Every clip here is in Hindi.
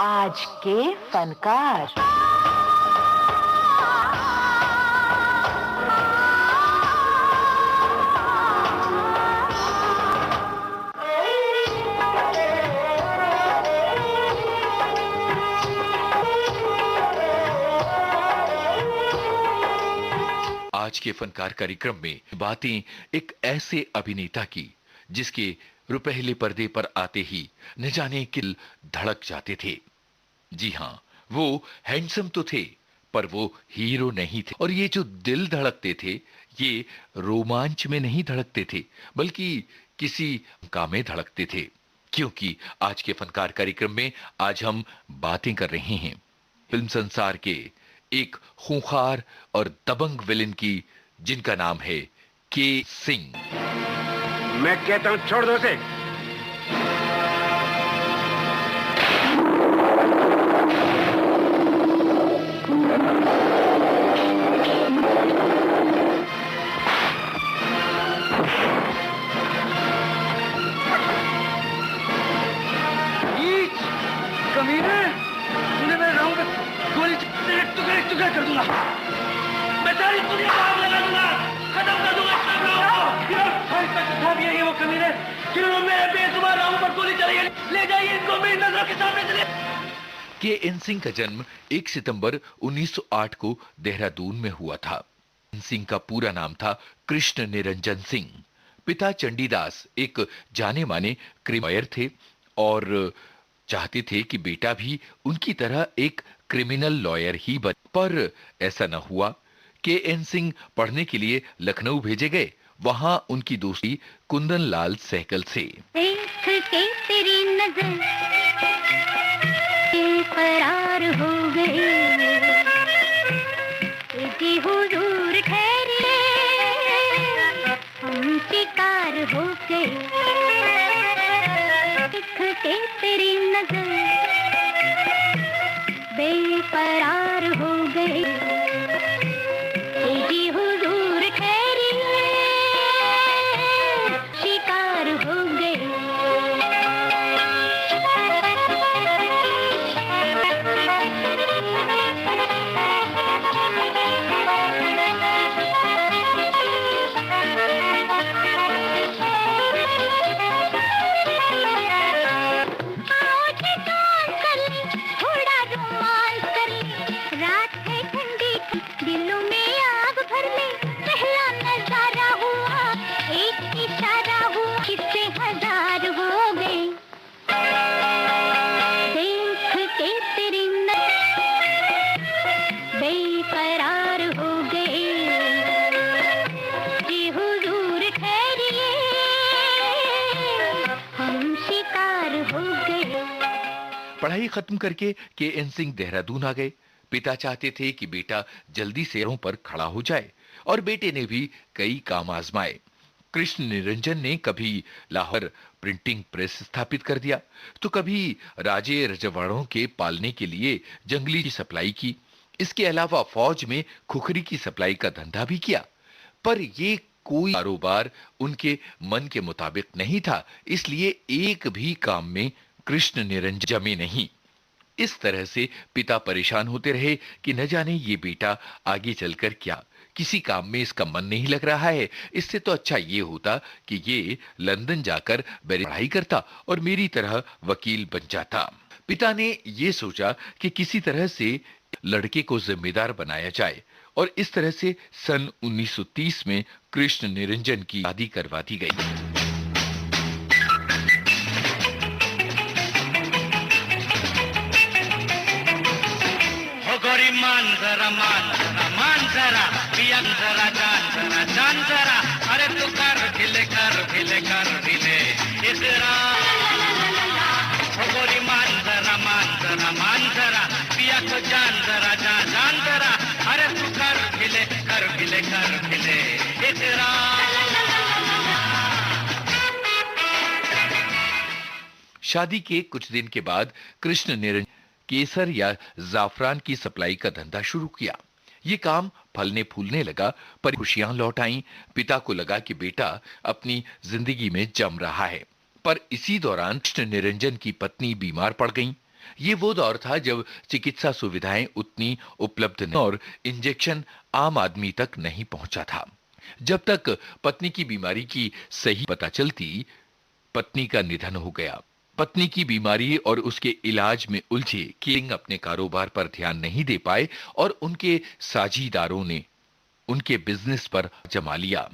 आज के फनकार। आज के फनकार कार्यक्रम में बातें एक ऐसे अभिनेता की जिसके रुपहले पर्दे पर आते ही न जाने किल धड़क जाते थे। जी हां, वो हैंडसम तो थे पर वो हीरो नहीं थे। और ये जो दिल धड़कते थे ये रोमांच में नहीं धड़कते थे बल्कि किसी काम में धड़कते थे। क्योंकि आज के फनकार कार्यक्रम में आज हम बातें कर रहे हैं फिल्म संसार के एक खूंखार और दबंग विलेन की जिनका नाम है के सिंह। मैं कहता हूं छोड़ दो उसे। कमीने, तूने मेरे राउंड में गोली टुकड़े कर दूंगा। मैं सारी दुनिया को आग लगा दूंगा, खत्म कर दूंगा सब राउंड को। यही वो कमीने जिन्होंने मेरे बेजुबान राउंड पर गोली चलाई है। ले जाइए इनको मेरी नजरों के सामने से। के एन सिंह का जन्म 1 सितंबर 1908 को देहरादून में हुआ था। एन सिंह का पूरा नाम था कृष्ण निरंजन सिंह। पिता चंडीदास एक जाने माने क्रिमिनल थे और चाहते थे कि बेटा भी उनकी तरह एक क्रिमिनल लॉयर ही बने, पर ऐसा न हुआ। के एन सिंह पढ़ने के लिए लखनऊ भेजे गए। वहां उनकी दोस्ती कुंदन लाल सहगल से। देख के तेरी नजर फरार हो गई, जी हुजूर ठहरे हम शिकार हो गए। देख के तेरी नजर बेकरार हो गई, जी हुजूर ठहरे शिकार हो गए। पढ़ाई खत्म करके के एन सिंह देहरादून आ गए। पिता चाहते थे कि बेटा जल्दी से पैरों पर खड़ा हो जाए और बेटे ने भी कई काम आजमाए। कृष्ण निरंजन ने कभी लाहौर प्रिंटिंग प्रेस स्थापित कर दिया तो कभी राजे रजवाड़ों के पालने के लिए जंगली की सप्लाई की। इसके अलावा फौज में खुखरी की सप्लाई का धंधा भी किया, पर ये कोई कारोबार उनके मन के मुताबिक नहीं था, इसलिए एक भी काम में कृष्ण निरंजन जमे नहीं। इस तरह से पिता परेशान होते रहे कि न जाने ये बेटा आगे चलकर क्या, किसी काम में इसका मन नहीं लग रहा है। इससे तो अच्छा ये होता कि ये लंदन जाकर पढ़ाई करता और मेरी तरह वकील बन जाता। पिता ने ये सोचा कि किसी तरह से लड़के को जिम्मेदार बनाया जाए और इस तरह से सन 1930 में कृष्ण निरंजन की शादी करवा दी गई। मान जरा पिया जरा जान जरा अरे तू कर ढीले इतना गोरी मान जरा पिया को जान जरा अरे तू कर ढीले इतना। शादी के कुछ दिन के बाद कृष्ण निरंजन केसर या जाफरान की सप्लाई का धंधा शुरू किया। ये काम फलने फूलने लगा, पर खुशियां लौट आईं। पिता को लगा कि बेटा अपनी जिंदगी में जम रहा है, पर इसी दौरान कृष्ण निरंजन की पत्नी बीमार पड़ गईं। ये वो दौर था जब चिकित्सा सुविधाएं उतनी उपलब्ध नहीं और इंजेक्शन आम आदमी तक नहीं पहुंचा था। जब तक पत्नी की बीमारी की सही पता चलती, पत्नी का निधन हो गया। पत्नी की बीमारी और उसके इलाज में उलझे किंग अपने कारोबार पर ध्यान नहीं दे पाए और उनके साझीदारों ने उनके बिजनेस पर जमा लिया।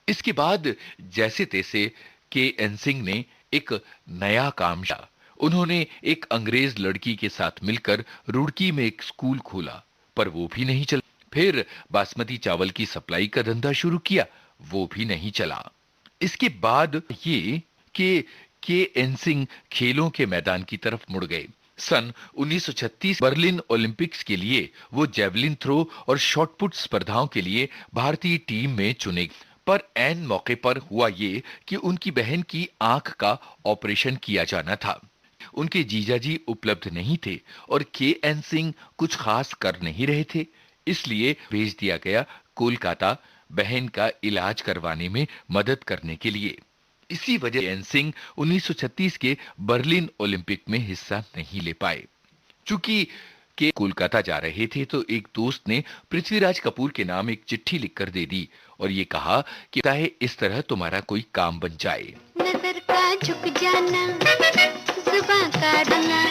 इसके बाद जैसे तैसे के एन सिंह ने एक नया काम किया। उन्होंने एक अंग्रेज लड़की के साथ मिलकर रुड़की में एक स्कूल खोला, पर वो भी नहीं चला। फिर बासमती चावल की सप्लाई का धंधा शुरू किया, वो भी नहीं चला। इसके बाद ये के एन सिंह खेलों के मैदान की तरफ मुड़ गए। सन 1936 बर्लिन ओलंपिक्स के लिए वो जेवलिन थ्रो और शॉटपुट स्पर्धाओं के लिए भारतीय टीम में चुने, पर ऐन मौके पर हुआ ये कि उनकी बहन की आंख का ऑपरेशन किया जाना था। उनके जीजाजी उपलब्ध नहीं थे और के एन सिंह कुछ खास कर नहीं रहे थे, इसलिए भेज दिया गया कोलकाता बहन का इलाज करवाने में मदद करने के लिए। इसी वजह एन सिंह 1936 के बर्लिन ओलंपिक में हिस्सा नहीं ले पाए। चूंकि के कोलकाता जा रहे थे तो एक दोस्त ने पृथ्वीराज कपूर के नाम एक चिट्ठी लिखकर दे दी और ये कहा कि चाहे इस तरह तुम्हारा कोई काम बन जाए। नजर का झुक जाना, जुबां का रंगा,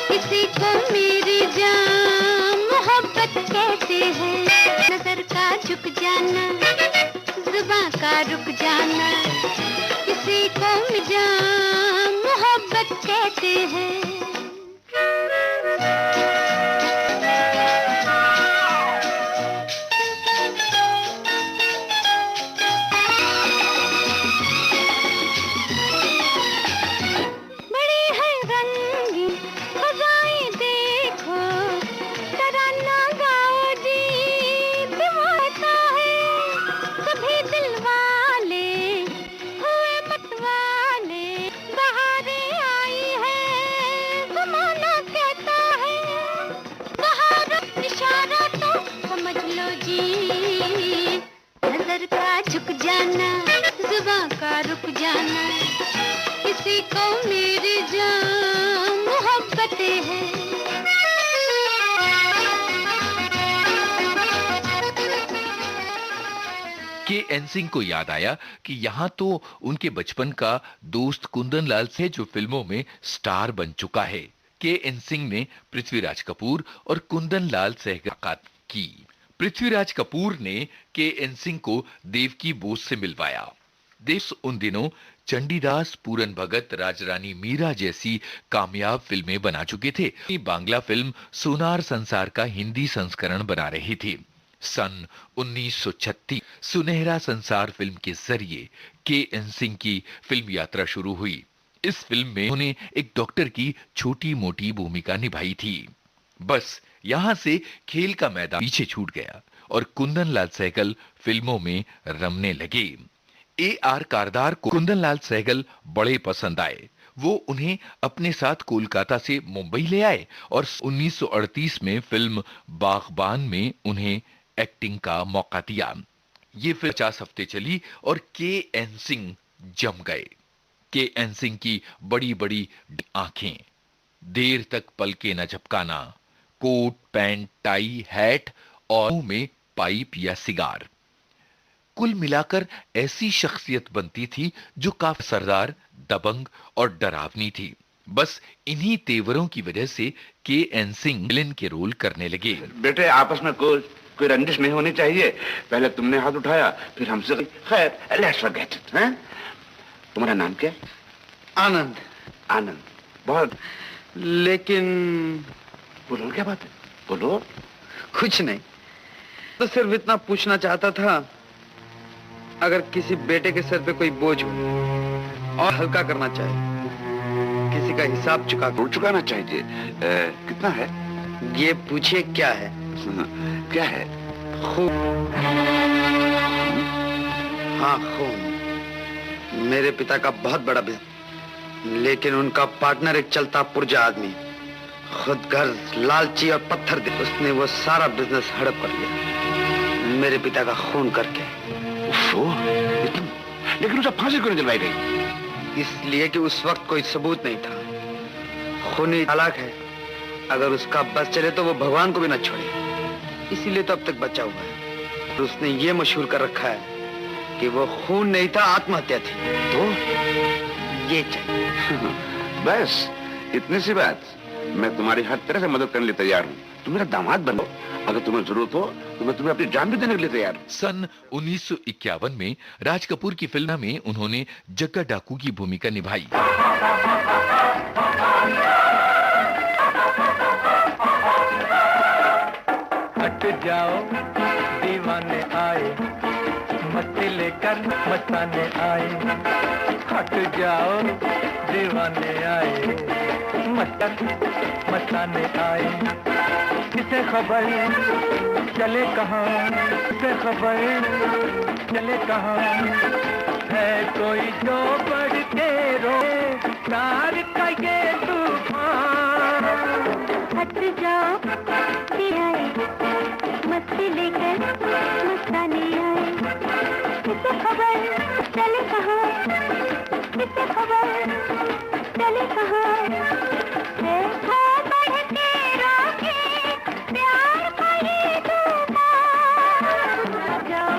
किसी को मेरी जान मोहब्बत कहते हैं। नजर का झुक जाना, जुबां का रुक जाना, किसी को मेरी जान मोहब्बत कहते हैं। रुक जाना, किसी को मेरी जान मोहब्बतें हैं। के एन सिंह को याद आया कि यहाँ तो उनके बचपन का दोस्त कुंदन लाल से जो फिल्मों में स्टार बन चुका है। के एन सिंह ने पृथ्वीराज कपूर और कुंदन लाल से मुलाकात की। पृथ्वीराज कपूर ने के एन सिंह को देवकी बोस से मिलवाया। देश उन दिनों चंडीदास, पूरन भगत, राजरानी मीरा जैसी कामयाब फिल्में बना चुके थे। बांग्ला फिल्म सोनार संसार का हिंदी संस्करण बना रहे थे। सन 1936 सुनहरा संसार फिल्म के जरिए के एन सिंह की फिल्म यात्रा शुरू हुई। इस फिल्म में उन्होंने एक डॉक्टर की छोटी मोटी भूमिका निभाई थी। बस यहां से खेल का मैदान पीछे छूट गया और कुंदन लाल सहगल फिल्मों में रमने लगे। AR कारदार को कुंदन लाल सहगल बड़े पसंद आए। वो उन्हें अपने साथ कोलकाता से मुंबई ले आए और 1938 में फिल्म बागबान में उन्हें एक्टिंग का मौका दिया। ये फिल्म 50 हफ्ते चली और के एन सिंह जम गए। के एन सिंह की बड़ी बड़ी आंखें, देर तक पलके न झपकाना, कोट पैंट टाई हैट और मुंह में पाइप या सिगार, कुल मिलाकर ऐसी शख्सियत बनती थी जो काफी सरदार, दबंग और डरावनी थी। बस इन्हीं तेवरों की वजह से के एन सिंह विलेन के रोल करने लगे। बेटे आपस में कोई रंजिश नहीं होनी चाहिए। पहले तुमने हाथ उठाया, फिर हमसे। खैर, लेट्स फॉरगेट इट। हैं? तुम्हारा नाम क्या है? आनंद। आनंद, बहुत। लेकिन बोलो, क्या बात है? बोलो। कुछ नहीं, तो सिर्फ इतना पूछना चाहता था, अगर किसी बेटे के सर पे कोई बोझ हो और हल्का करना चाहे, किसी का हिसाब चुकाना चाहिए। कितना है? ये पूछिए क्या है? क्या है? खून। हाँ, खून। मेरे पिता का बहुत बड़ा बिजनेस, लेकिन उनका पार्टनर एक चलता पुर्जा आदमी, खुद घर लालची और पत्थर दे। उसने वो सारा बिजनेस हड़प कर लिया मेरे पिता का खून करके। लेकिन उसे फांसी क्यों नहीं दिलवाई गई? इसलिए कि उस वक्त कोई सबूत नहीं था। खूनी चालाक है। अगर उसका बस चले तो वो भगवान को भी न छोड़े, इसीलिए तो अब तक बचा हुआ है। तो उसने ये मशहूर कर रखा है कि वो खून नहीं था, आत्महत्या थी। तो ये चाहिए। बस इतनी सी बात। मैं तुम्हारी हर तरह से मदद करने के लिए तैयार हूँ। तुम मेरा दामाद बनो। अगर तुम्हें जरूरत हो तो मैं तुम्हें अपनी जान भी देने के लिए तैयार हूँ। सन 1951 में राज कपूर की फिल्म में उन्होंने जग्गा डाकू की भूमिका निभाई। हट जाओ दीवाने आए, मस्ती लेकर मस्ताने आए। हट जाओ दीवाने आए, मस्ताने आए। किसे खबर चले कहाँ, किसे खबर चले कहाँ, है कोई जो बढ़ के रोए प्यार का ये तूफान। हट जाओ दिहाए, मस्ती लेकर मस्ताने आए। किसे खबर चले कहाँ, किसे खबर चले कहाँ, देखो बढ़ के रोके प्यार का ये तूफान। हट जाओ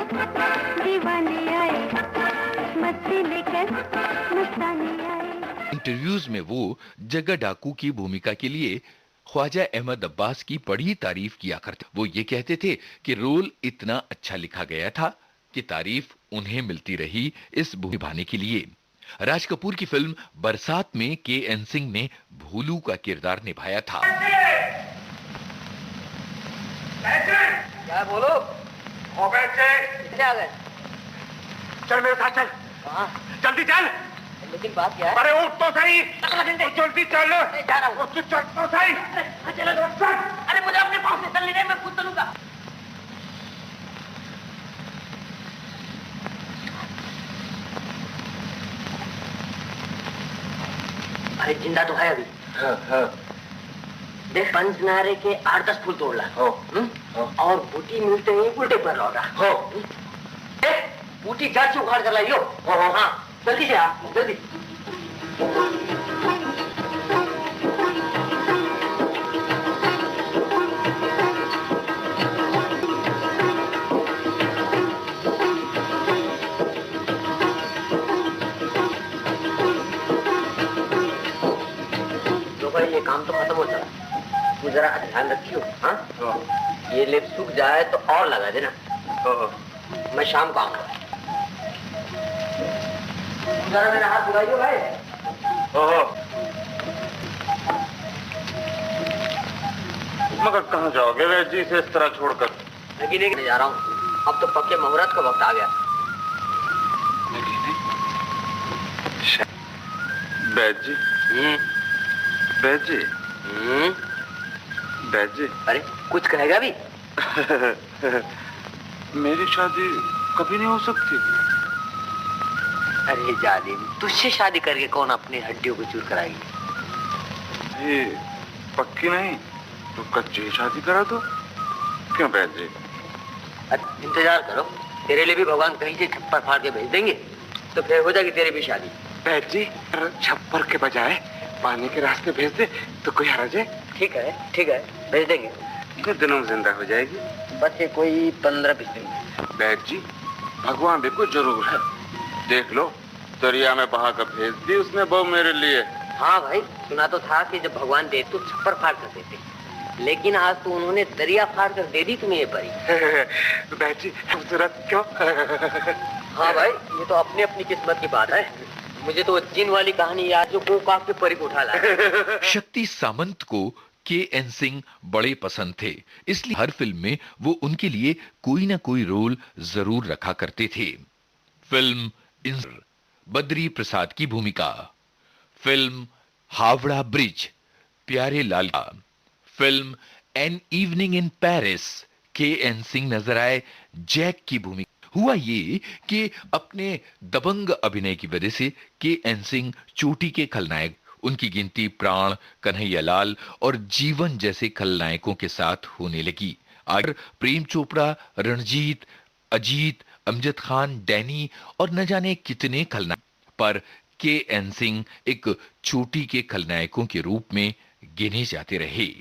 दीवाने आए, मस्ती लेकर मस्ताने आए। इंटरव्यूज में वो जग्गा डाकू की भूमिका के लिए ख्वाजा अहमद अब्बास की बड़ी तारीफ किया करते। वो ये कहते थे कि रोल इतना अच्छा लिखा गया था कि तारीफ उन्हें मिलती रही इस भूमिका निभाने के लिए। राज कपूर की फिल्म बरसात में के.एन. सिंह ने भोलू का किरदार निभाया था। क्या बोलो? हो गए कितने आ गए? चल मेरे साथ चल। कहाँ? जल्दी चल। लेकिन बात क्या है? अरे उठ तो सही। जल्दी चल। जा रहा हूँ। चल तो सही। अरे मुझे अपने पाँव से चलने दे, मैं खुद चलूंगा। अरे जिंदा तो है अभी। देख पंचनारे के 8-10 फूल तोड़ ला। और बूटी मिलते ही उल्टे पर लौटा। देख बूटी जड़ से उखाड़ कर लाइयो। हाँ जल्दी से आ, जल्दी। ये काम तो खत्म हो चला, तू जरा ध्यान रखियो। हाँ ये लेप सूख जाए तो और लगा देना। मैं शाम को आऊंगा। जरा मेरा हाथ बुलाइयो भाई। मगर कहाँ जाओगे वैद जी से इस तरह छोड़कर? नहीं जा रहा हूँ, अब तो पक्के मुहूर्त का वक्त आ गया। वैद जी, वैद जी, वैद जी। अरे कुछ कहेगा भी? मेरी शादी कभी नहीं हो सकती। अरे जालिम, तुझसे शादी करके कौन अपनी हड्डियों को चूर कराएगी? ये पक्की नहीं तो कच्ची शादी करा दो। क्यों वैद जी? इंतजार करो, तेरे लिए भी भगवान कहीं से छप्पर फाड़ के भेज देंगे, तो फिर हो जाएगी तेरी भी शादी। वैद जी छप्पर के बजाय पानी के रास्ते भेज दे तो कोई हर्ज है? ठीक है भेज देंगे। कितने दिनों में जिंदा हो जाएगी? बच्चे कोई 15-20 दिन। वैद जी भगवान देखो जरूर है। देख लो दरिया में बहा कर भेज दी उसने बहू मेरे लिए। हाँ भाई, सुना तो था कि जब भगवान दे तो छप्पर फाड़ कर देते, लेकिन आज तो उन्होंने दरिया फाड़ कर दे दी तुम्हें ये परी। वैद जी खूबसूरत क्यों? हाँ भाई, ये तो अपनी अपनी किस्मत की बात है। मुझे तो जिन वाली कहानी याद जो कोकाक के परी को उठा लाया। शक्ति सामंत को के.एन. सिंह बड़े पसंद थे, इसलिए हर फिल्म में वो उनके लिए कोई ना कोई रोल जरूर रखा करते थे। फिल्म बद्री प्रसाद की भूमिका, फिल्म हावड़ा ब्रिज प्यारे लाल का, film an evening in Paris K. N.. Singh नजर आए जैक की भूमिका। हुआ ये कि अपने दबंग अभिनय की वजह से के.एन. सिंह चोटी के खलनायक, उनकी गिनती प्राण, कन्हैयालाल और जीवन जैसे खलनायकों के साथ होने लगी। आगे प्रेम चोपड़ा, रणजीत, अजीत, अमजद खान, डैनी और न जाने कितने खलनायक, पर के एन सिंह एक चोटी के खलनायकों के रूप में गिने जाते रहे।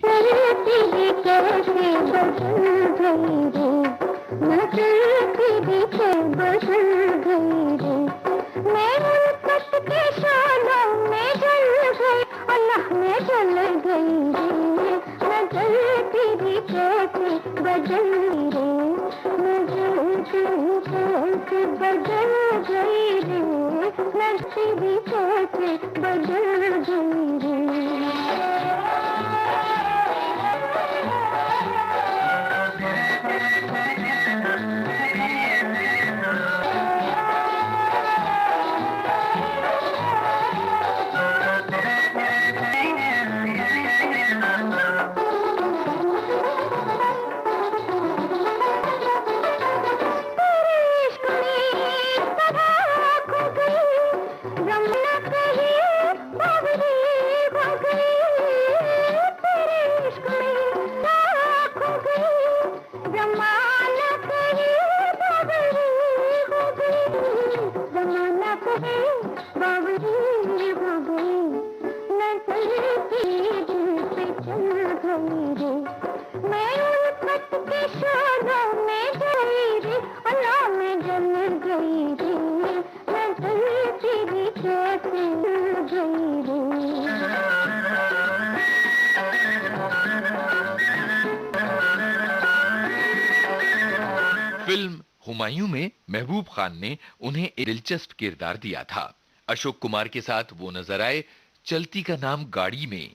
फिल्म हुमायूं में महबूब खान ने उन्हें एक दिलचस्प किरदार दिया था। अशोक कुमार के साथ वो नजर आए चलती का नाम गाड़ी में।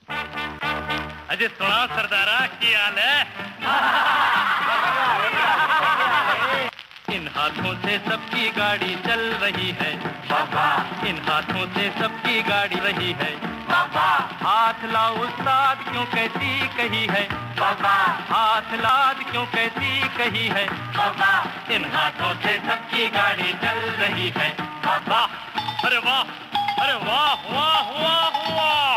अजय सुना सरदारा की हाल है? इन हाथों से सबकी गाड़ी चल रही है बाबा, इन हाथों से सबकी गाड़ी रही है बाबा। हाथ लाओ उस्ताद क्यों कहती कही है बाबा, हाथ लाद क्यों कहती कही है बाबा। इन हाथों से सबकी गाड़ी चल रही है बाबा। अरे वाह, अरे वाह वाह वाह वाह।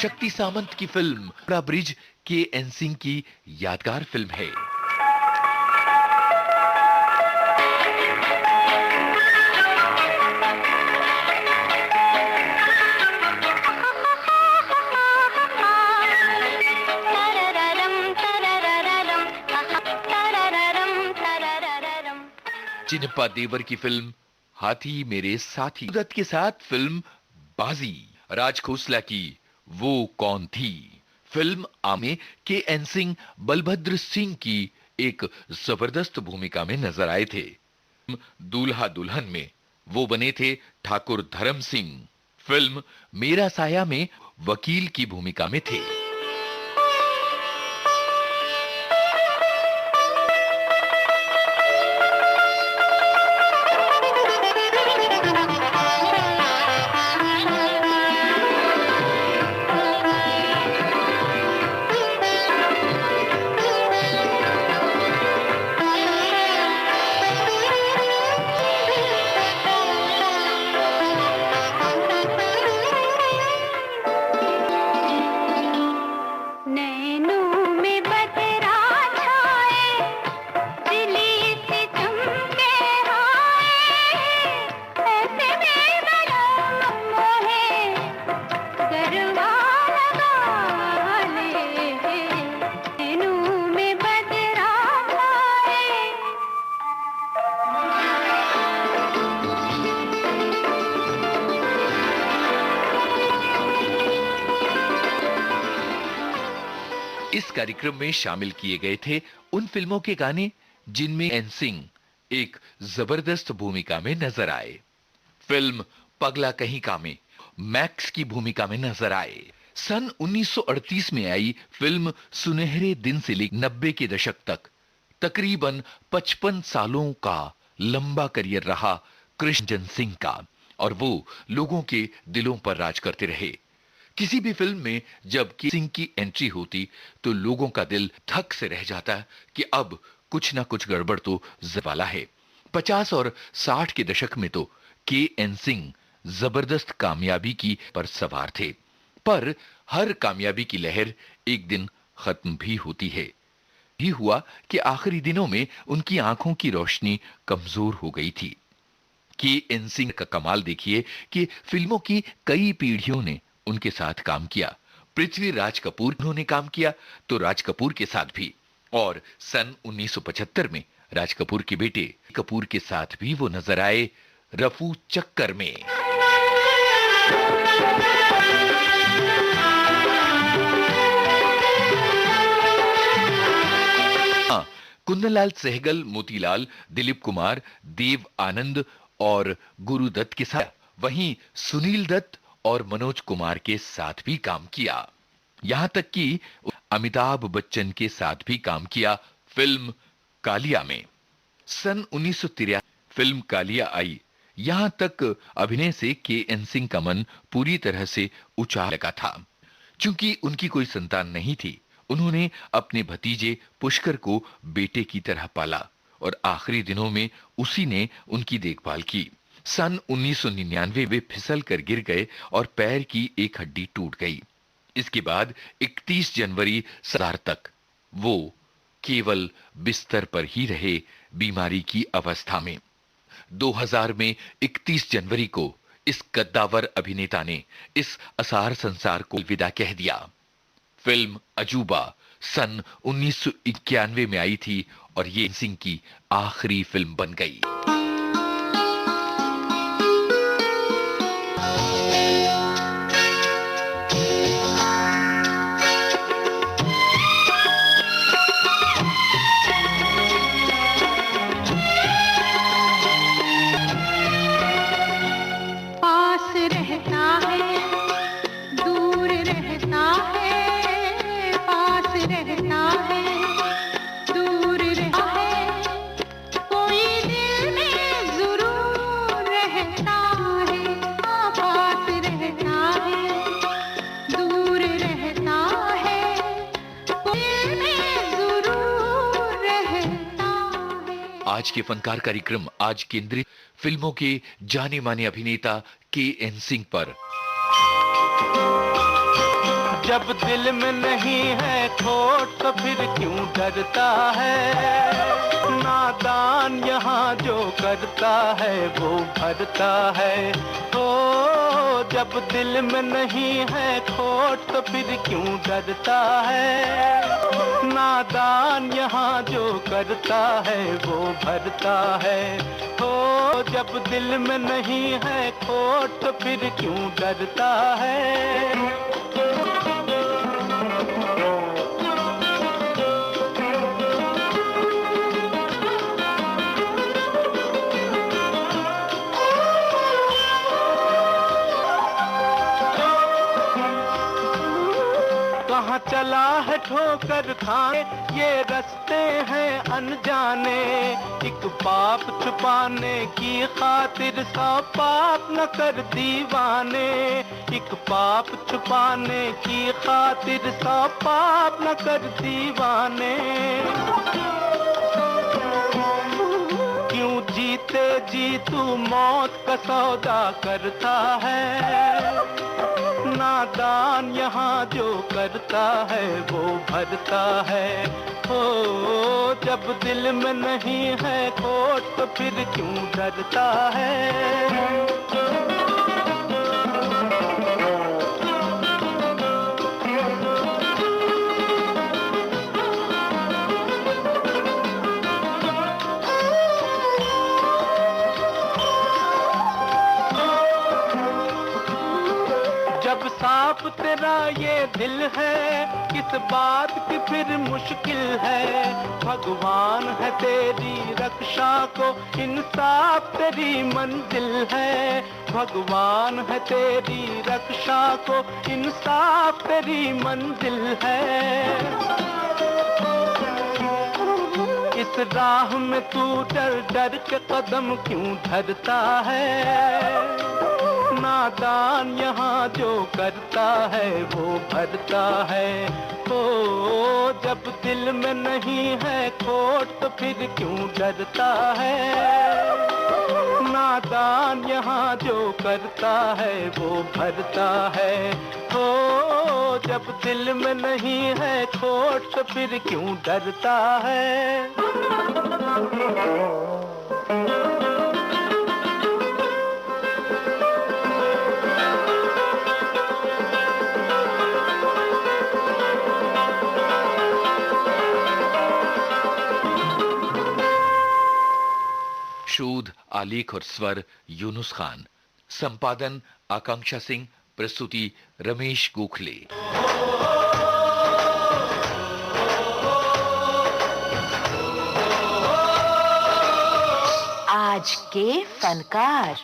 शक्ति सामंत की फिल्म पूरा ब्रिज के एन सिंह की यादगार फिल्म है। चिन्नप्पा देवर की फिल्म हाथी मेरे साथी, दत्त के साथ फिल्म बाजी, राज खोसला की वो कौन थी। फिल्म आमे के एन सिंह बलभद्र सिंह की एक जबरदस्त भूमिका में नजर आए थे। दूल्हा दुल्हन में वो बने थे ठाकुर धर्म सिंह। फिल्म मेरा साया में वकील की भूमिका में थे। इस कार्यक्रम में शामिल किए गए थे उन फिल्मों के गाने जिनमें एन सिंह एक जबरदस्त भूमिका में नजर आए। फिल्म पगला कहीं का में मैक्स की भूमिका में नजर आए। सन 1938 में आई फिल्म सुनहरे दिन से लेकर 90 के दशक तक तकरीबन 55 सालों का लंबा करियर रहा कृष्णजन सिंह का, और वो लोगों के दिलों पर राज करते रहे। किसी भी फिल्म में जब सिंह की एंट्री होती तो लोगों का दिल थक से रह जाता कि अब कुछ ना कुछ गड़बड़ तो वाला है। 50 और 60 के दशक में तो के एन सिंह जबरदस्त कामयाबी की पर सवार थे, पर हर कामयाबी की लहर एक दिन खत्म भी होती है। भी हुआ कि आखिरी दिनों में उनकी आंखों की रोशनी कमजोर हो गई थी। के.एन. सिंह का कमाल देखिए कि फिल्मों की कई पीढ़ियों ने उनके साथ काम किया। पृथ्वीराज कपूर उन्होंने काम किया तो राज कपूर के साथ भी, और सन 1975 में राज कपूर के बेटे कपूर के साथ भी वो नजर आए रफू चक्कर में। कुंदनलाल सहगल, मोतीलाल, दिलीप कुमार, देव आनंद और गुरुदत्त के साथ, वहीं सुनील दत्त और मनोज कुमार के साथ भी काम किया। यहां तक कि अमिताभ बच्चन के साथ भी काम किया फिल्म कालिया में। सन 1983 फिल्म कालिया आई। यहां तक अभिनय से के.एन. सिंह का मन पूरी तरह से उचाट लगा था। चूंकि उनकी कोई संतान नहीं थी, उन्होंने अपने भतीजे पुष्कर को बेटे की तरह पाला और आखिरी दिनों में उसी ने उनकी देखभाल की। सन 1999 वे फिसल कर गिर गए और पैर की एक हड्डी टूट गई। इसके बाद 31 जनवरी तक वो केवल बिस्तर पर ही रहे, बीमारी की अवस्था में। 2000 में 31 जनवरी को इस कद्दावर अभिनेता ने इस असार संसार को अलविदा कह दिया। फिल्म अजूबा सन 1991 में आई थी और ये सिंह की आखिरी फिल्म बन गई। पास रहता है, दूर रहता है, पास रहता है, दूर रहता है, कोई दिल में जरूर रहता है। पास रहता है, दूर रहता है, कोई दिल में जरूर रहता है। आज के फनकार कार्यक्रम आज केंद्रित फिल्मों के जाने माने अभिनेता के.एन. सिंह पर। जब दिल में नहीं है खोट तो फिर क्यों डरता है। नादान यहाँ जो करता है वो भरता है। ओ जब दिल में नहीं है खोट तो फिर क्यों डरता है। नादान यहाँ जो करता है वो भरता है। ओ जब दिल में नहीं है खोट तो फिर क्यों डरता है। कहाँ चला है ठोकर खाए ये रास्ते हैं अनजाने। एक पाप छुपाने की खातिर 100 पाप न कर दीवाने। एक पाप छुपाने की खातिर 100 पाप न कर दीवाने। क्यों जीते जी तू मौत का सौदा करता है। नादान यहाँ जो करता है वो भरता है। हो जब दिल में नहीं है खोट तो फिर क्यों डरता है। जब साफ तेरा ये दिल है किस बात की फिर मुश्किल है। भगवान है तेरी रक्षा को इंसाफ तेरी मंजिल है। भगवान है तेरी रक्षा को इंसाफ तेरी मंजिल है। इस राह में तू डर डर के कदम क्यों धरता है। नादान यहाँ जो करता है वो भरता है। ओ जब दिल में नहीं है खोट तो फिर क्यों डरता है। नादान यहाँ जो करता है वो भरता है। हो जब दिल में नहीं है खोट तो फिर क्यों डरता है। शोध आलेख और स्वर यूनुस खान, संपादन आकांक्षा सिंह, प्रस्तुति रमेश गोखले। आज के फनकार।